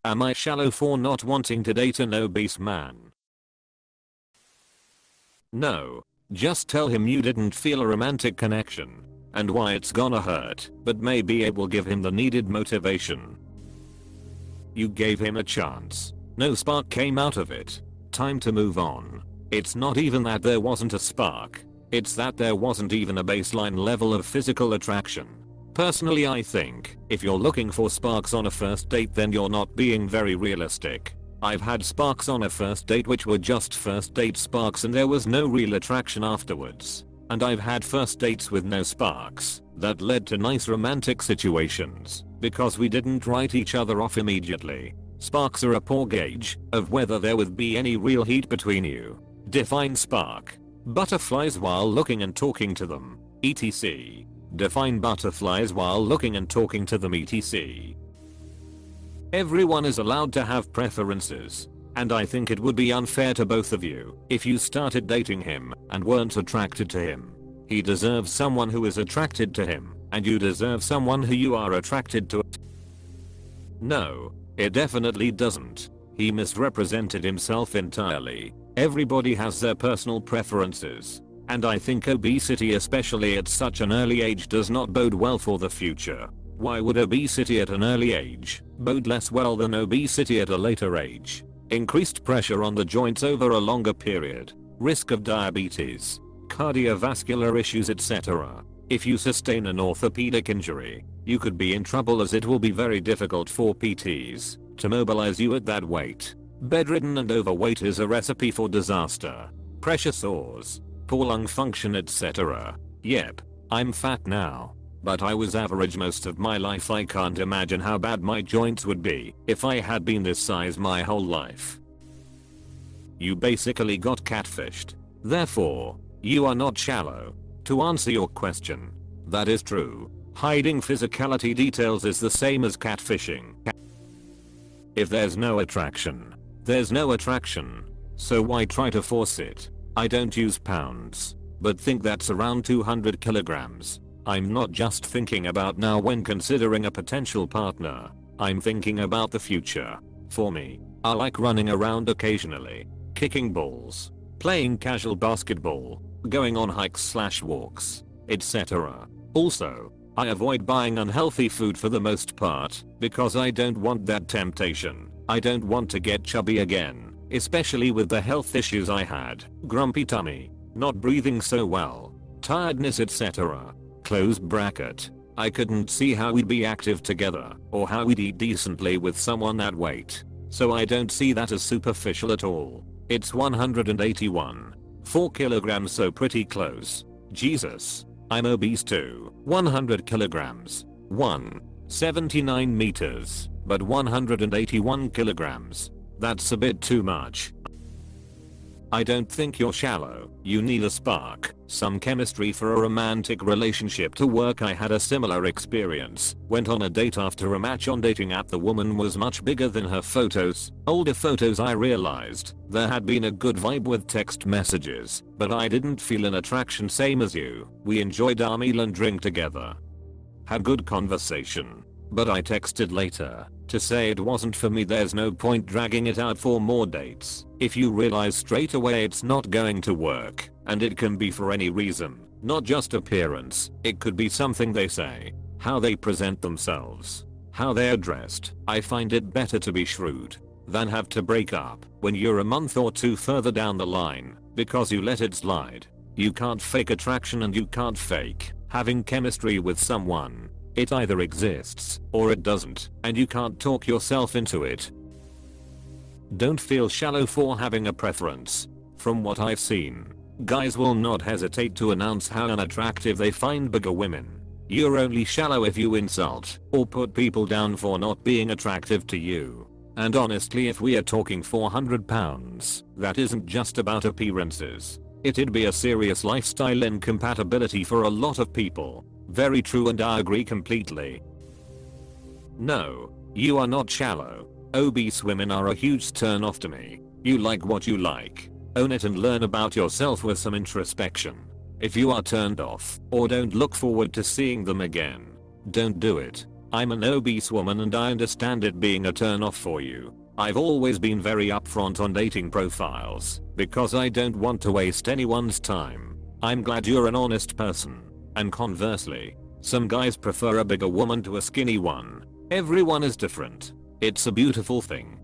Am I shallow for not wanting to date an obese man? No. Just tell him you didn't feel a romantic connection and why it's gonna hurt, but maybe it will give him the needed motivation. You gave him a chance. No spark came out of it. Time to move on. It's not even that there wasn't a spark. It's that there wasn't even a baseline level of physical attraction. Personally, I think if you're looking for sparks on a first date, then you're not being very realistic. I've had sparks on a first date which were just first date sparks and there was no real attraction afterwards. And I've had first dates with no sparks that led to nice romantic situations because we didn't write each other off immediately. Sparks are a poor gauge of whether there would be any real heat between you. Define spark. Butterflies while looking and talking to them, etc. Define butterflies while looking and talking to them, etc. Everyone is allowed to have preferences, and I think it would be unfair to both of you if you started dating him and weren't attracted to him. He deserves someone who is attracted to him, and you deserve someone who you are attracted to. No, it definitely doesn't. He misrepresented himself entirely. Everybody has their personal preferences, and I think obesity, especially at such an early age, does not bode well for the future. Why would obesity at an early age bode less well than obesity at a later age? Increased pressure on the joints over a longer period, risk of diabetes, cardiovascular issues, etc. If you sustain an orthopedic injury, you could be in trouble, as it will be very difficult for PTs to mobilize you at that weight. Bedridden and overweight is a recipe for disaster. Pressure sores, poor lung function, etc. Yep, I'm fat now, but I was average most of my life. I can't imagine how bad my joints would be if I had been this size my whole life. You basically got catfished. Therefore, you are not shallow. To answer your question, that is true. Hiding physicality details is the same as catfishing. If there's no attraction, there's no attraction. So why try to force it? I don't use pounds, but think that's around 200 kilograms. I'm not just thinking about now when considering a potential partner. I'm thinking about the future. For me, I like running around occasionally, kicking balls, playing casual basketball, going on hikes/walks, etc. Also, I avoid buying unhealthy food for the most part because I don't want that temptation. I don't want to get chubby again, especially with the health issues I had. Grumpy tummy, not breathing so well, tiredness, etc. Close bracket. I couldn't see how we'd be active together or how we'd eat decently with someone that weight. So I don't see that as superficial at all. It's 181. 4 kilograms, so pretty close. Jesus. I'm obese too. 100 kilograms. 179 meters. But 181 kilograms. That's a bit too much. I don't think you're shallow. You need a spark, some chemistry for a romantic relationship to work. I had a similar experience. Went on a date after a match on dating app. The woman was much bigger than her photos. Older photos. I realized there had been a good vibe with text messages, but I didn't feel an attraction. Same as you. We enjoyed our meal and drink together. Had good conversation. But I texted later to say it wasn't for me. There's no point dragging it out for more dates if you realize straight away it's not going to work, and it can be for any reason, not just appearance. It could be something they say, how they present themselves, how they're dressed. I find it better to be shrewd than have to break up when you're a month or two further down the line because you let it slide. You can't fake attraction and you can't fake having chemistry with someone. It either exists or it doesn't, and you can't talk yourself into it. Don't feel shallow for having a preference. From what I've seen, guys will not hesitate to announce how unattractive they find bigger women. You're only shallow if you insult or put people down for not being attractive to you. And honestly, if we are talking 400 pounds, that isn't just about appearances. It'd be a serious lifestyle incompatibility for a lot of people. Very true, and I agree completely. No, you are not shallow. Obese women are a huge turn off to me. You like what you like. Own it and learn about yourself with some introspection. If you are turned off or don't look forward to seeing them again, don't do it. I'm an obese woman and I understand it being a turn off for you. I've always been very upfront on dating profiles because I don't want to waste anyone's time. I'm glad you're an honest person. And conversely, some guys prefer a bigger woman to a skinny one. Everyone is different. It's a beautiful thing.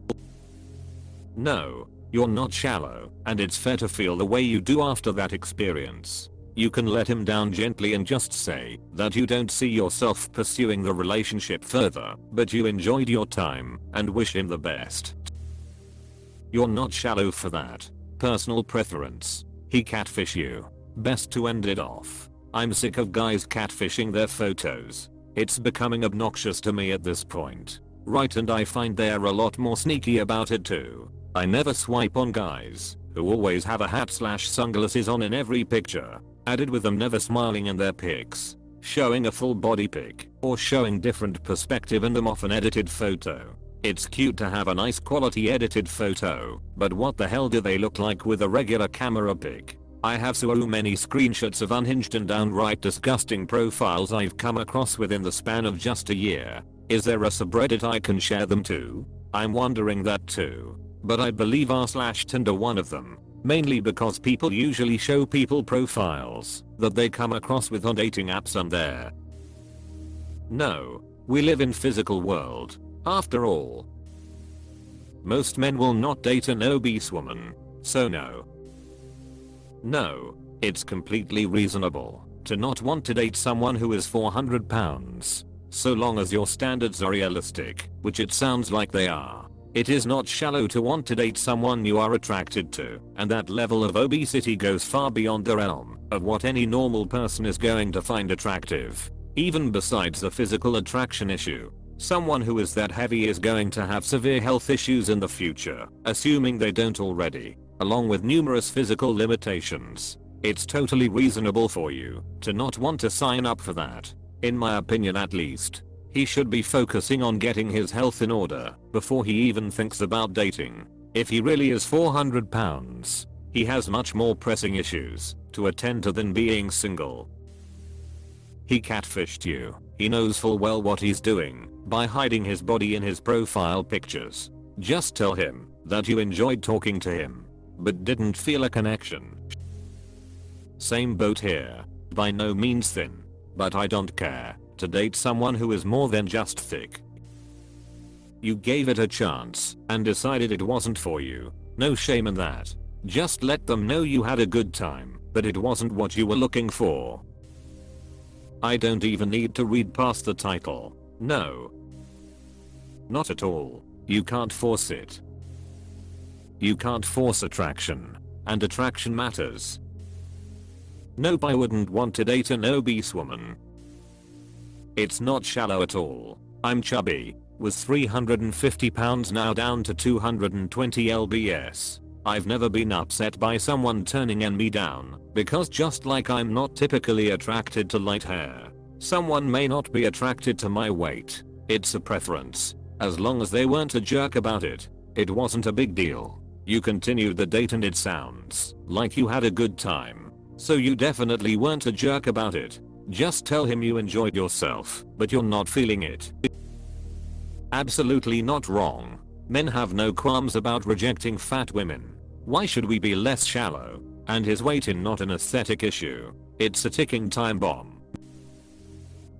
No, you're not shallow, and it's fair to feel the way you do after that experience. You can let him down gently and just say that you don't see yourself pursuing the relationship further, but you enjoyed your time and wish him the best. You're not shallow for that. Personal preference. He catfish you. Best to end it off. I'm sick of guys catfishing their photos. It's becoming obnoxious to me at this point. Right, and I find they're a lot more sneaky about it too. I never swipe on guys who always have a hat/sunglasses on in every picture, added with them never smiling in their pics, showing a full body pic, or showing different perspective in them off an edited photo. It's cute to have a nice quality edited photo, but what the hell do they look like with a regular camera pic? I have so many screenshots of unhinged and downright disgusting profiles I've come across within the span of just a year. Is there a subreddit I can share them to? I'm wondering that too. But I believe r/Tinder one of them. Mainly because people usually show people profiles that they come across with on dating apps and there. No, we live in physical world. After all, most men will not date an obese woman. So no. No, it's completely reasonable to not want to date someone who is 400 pounds. So long as your standards are realistic, which it sounds like they are. It is not shallow to want to date someone you are attracted to, and that level of obesity goes far beyond the realm of what any normal person is going to find attractive. Even besides the physical attraction issue, someone who is that heavy is going to have severe health issues in the future, assuming they don't already, along with numerous physical limitations. It's totally reasonable for you to not want to sign up for that. In my opinion at least. He should be focusing on getting his health in order before he even thinks about dating. If he really is 400 pounds, he has much more pressing issues to attend to than being single. He catfished you. He knows full well what he's doing by hiding his body in his profile pictures. Just tell him that you enjoyed talking to him, but didn't feel a connection. Same boat here. By no means thin, but I don't care to date someone who is more than just thick. You gave it a chance and decided it wasn't for you. No shame in that. Just let them know you had a good time, but it wasn't what you were looking for. I don't even need to read past the title. No. Not at all. You can't force it. You can't force attraction. And attraction matters. Nope, I wouldn't want to date an obese woman. It's not shallow at all. I'm chubby, was 350 pounds now down to 220 lbs. I've never been upset by someone turning me down, because just like I'm not typically attracted to light hair, someone may not be attracted to my weight. It's a preference. As long as they weren't a jerk about it, it wasn't a big deal. You continued the date and it sounds like you had a good time. So you definitely weren't a jerk about it. Just tell him you enjoyed yourself, but you're not feeling it. Absolutely not wrong. Men have no qualms about rejecting fat women. Why should we be less shallow? And his weight is not an aesthetic issue. It's a ticking time bomb.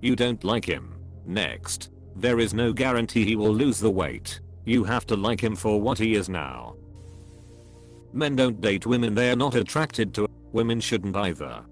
You don't like him. Next. There is no guarantee he will lose the weight. You have to like him for what he is now. Men don't date women they are not attracted to. Women shouldn't either.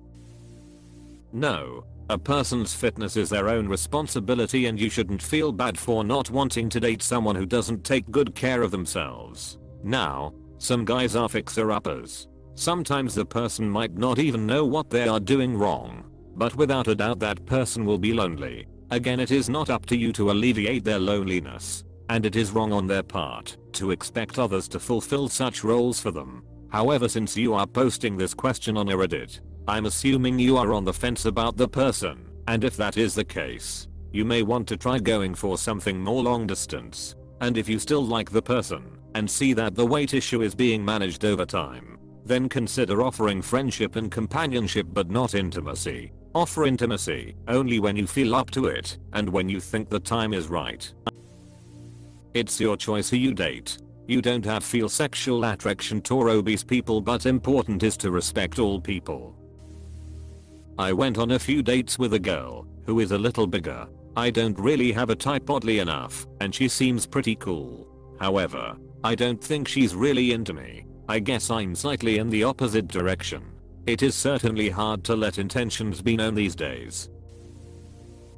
No, a person's fitness is their own responsibility and you shouldn't feel bad for not wanting to date someone who doesn't take good care of themselves. Now, some guys are fixer-uppers. Sometimes the person might not even know what they are doing wrong, but without a doubt that person will be lonely. Again, it is not up to you to alleviate their loneliness, and it is wrong on their part to expect others to fulfill such roles for them. However, since you are posting this question on Reddit, I'm assuming you are on the fence about the person, and if that is the case, you may want to try going for something more long distance. And if you still like the person, and see that the weight issue is being managed over time, then consider offering friendship and companionship but not intimacy. Offer intimacy only when you feel up to it and when you think the time is right. It's your choice who you date. You don't have to feel sexual attraction toward obese people, but important is to respect all people. I went on a few dates with a girl who is a little bigger. I don't really have a type, oddly enough, and she seems pretty cool. However, I don't think she's really into me. I guess I'm slightly in the opposite direction. It is certainly hard to let intentions be known these days.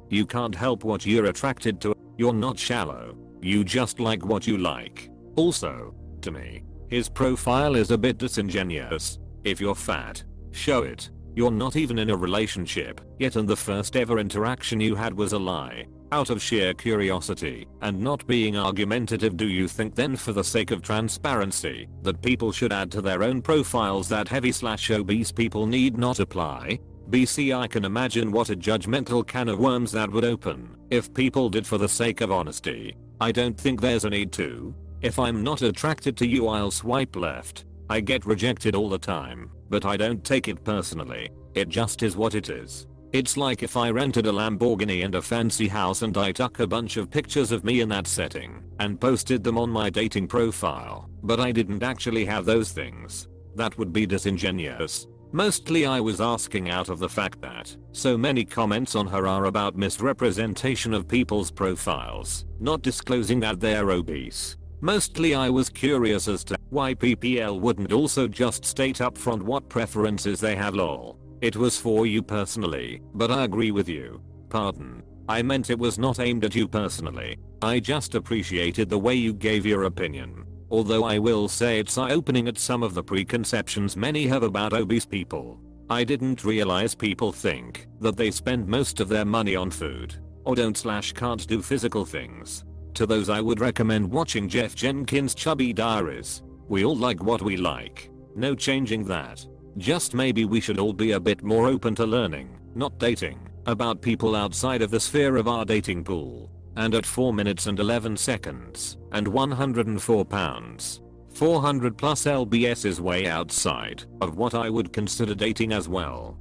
You can't help what you're attracted to. You're not shallow. You just like what you like. Also, to me, his profile is a bit disingenuous. If you're fat, show it. You're not even in a relationship yet, and the first ever interaction you had was a lie. Out of sheer curiosity and not being argumentative, do you think then, for the sake of transparency, that people should add to their own profiles that heavy/obese people need not apply? BC, I can imagine what a judgmental can of worms that would open if people did. For the sake of honesty, I don't think there's a need to. If I'm not attracted to you, I'll swipe left. I get rejected all the time, but I don't take it personally. It just is what it is. It's like if I rented a Lamborghini and a fancy house and I took a bunch of pictures of me in that setting and posted them on my dating profile, but I didn't actually have those things. That would be disingenuous. Mostly I was asking out of the fact that so many comments on her are about misrepresentation of people's profiles, not disclosing that they're obese. Mostly I was curious as to why PPL wouldn't also just state upfront what preferences they have. Lol. It was for you personally, but I agree with you. Pardon. I meant it was not aimed at you personally. I just appreciated the way you gave your opinion. Although I will say it's eye-opening at some of the preconceptions many have about obese people. I didn't realize people think that they spend most of their money on food, or don't/can't do physical things. To those I would recommend watching Jeff Jenkins' Chubby Diaries. We all like what we like. No changing that. Just maybe we should all be a bit more open to learning, not dating, about people outside of the sphere of our dating pool. And at 4 minutes and 11 seconds and 104 pounds, 400 plus lbs is way outside of what I would consider dating as well.